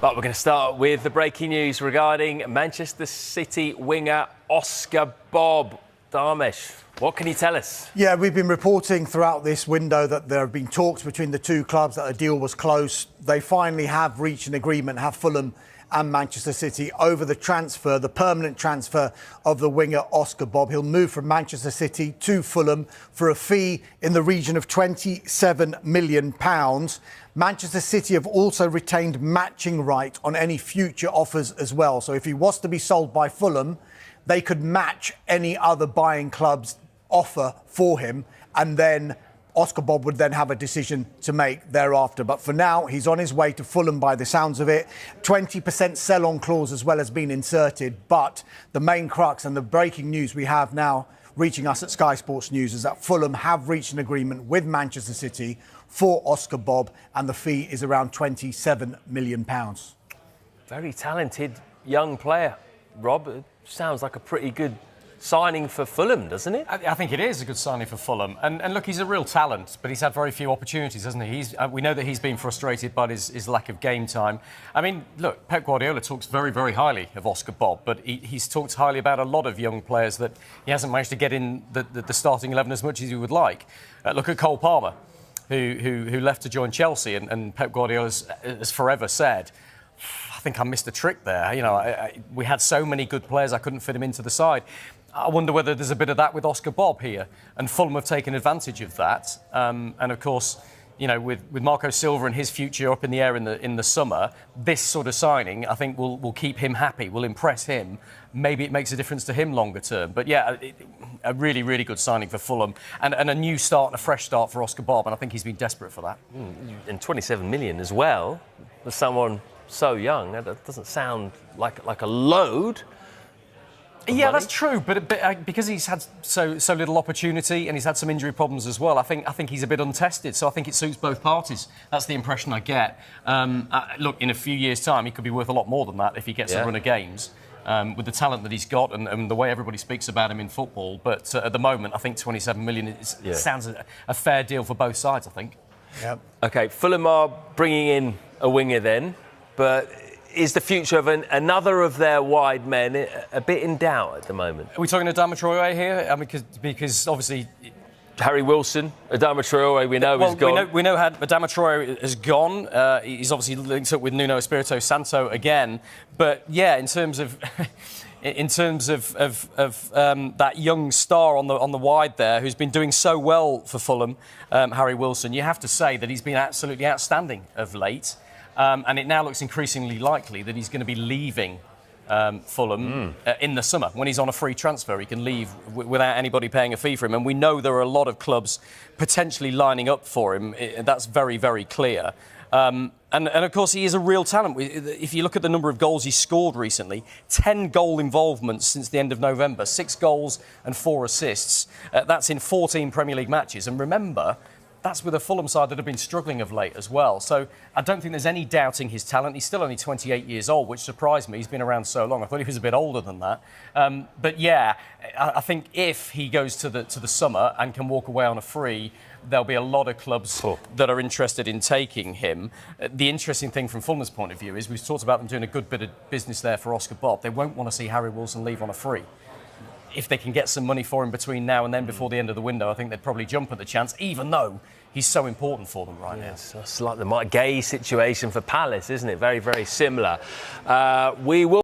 But we're going to start with the breaking news regarding Manchester City winger Oscar Bobb. Dharmesh, what can you tell us? Yeah, we've been reporting throughout this window that there have been talks between the two clubs, that a deal was close. They finally have reached an agreement, have Fulham and Manchester City, over the transfer, the permanent transfer of the winger Oscar Bobb. He'll move from Manchester City to Fulham for a fee in the region of £27 million. Manchester City have also retained matching right on any future offers as well. So if he was to be sold by Fulham, they could match any other buying club's offer for him, and then Oscar Bobb would then have a decision to make thereafter. But for now, he's on his way to Fulham by the sounds of it. 20% sell-on clause as well has been inserted. But the main crux and the breaking news we have now reaching us at Sky Sports News is that Fulham have reached an agreement with Manchester City for Oscar Bobb, and the fee is around £27 million. Very talented young player, Rob. It sounds like a pretty good signing for Fulham, doesn't it? I think it is a good signing for Fulham. And look, he's a real talent, but he's had very few opportunities, hasn't he? We know that he's been frustrated by his lack of game time. I mean, look, Pep Guardiola talks very, very highly of Oscar Bobb, but he's talked highly about a lot of young players that he hasn't managed to get in the starting 11 as much as he would like. Look at Cole Palmer, who left to join Chelsea, and Pep Guardiola has forever said, I think I missed a trick there. You know, we had so many good players, I couldn't fit him into the side. I wonder whether there's a bit of that with Oscar Bobb here, and Fulham have taken advantage of that. And of course, you know, with Marco Silva and his future up in the air in the summer, this sort of signing, I think, will keep him happy, will impress him. Maybe it makes a difference to him longer term. But yeah, a really, really good signing for Fulham, and a new start and a fresh start for Oscar Bobb, and I think he's been desperate for that. And 27 million as well for someone so young. That doesn't sound like a load. Yeah, that's true, but because he's had so little opportunity and he's had some injury problems as well, I think he's a bit untested. So I think it suits both parties. That's the impression I get. Look, in a few years' time, he could be worth a lot more than that if he gets a run of games with the talent that he's got and the way everybody speaks about him in football. But at the moment, I think 27 million sounds a fair deal for both sides, I think. Yep. OK, Fulham are bringing in a winger then, but is the future of another of their wide men a bit in doubt at the moment? Are we talking Adama Traoré here? I mean, because obviously Harry Wilson, Adama Traoré, we know is gone. We know Adama Traoré has gone. He's obviously linked up with Nuno Espirito Santo again. But yeah, in terms of that young star on the wide there, who's been doing so well for Fulham, Harry Wilson, you have to say that he's been absolutely outstanding of late. And it now looks increasingly likely that he's going to be leaving Fulham in the summer. When he's on a free transfer, he can leave without anybody paying a fee for him. And we know there are a lot of clubs potentially lining up for him. That's very, very clear. And of course, he is a real talent. If you look at the number of goals he's scored recently, 10 goal involvements since the end of November, 6 goals and 4 assists. That's in 14 Premier League matches. And remember, that's with a Fulham side that have been struggling of late as well. So I don't think there's any doubting his talent. He's still only 28 years old, which surprised me. He's been around so long. I thought he was a bit older than that. But yeah, I think if he goes to the summer and can walk away on a free, there'll be a lot of clubs that are interested in taking him. The interesting thing from Fulham's point of view is we've talked about them doing a good bit of business there for Oscar Bobb. They won't want to see Harry Wilson leave on a free. If they can get some money for him between now and then, before the end of the window, I think they'd probably jump at the chance, even though he's so important for them right now. It's like the Mike Gay situation for Palace, isn't it? Very, very similar. We will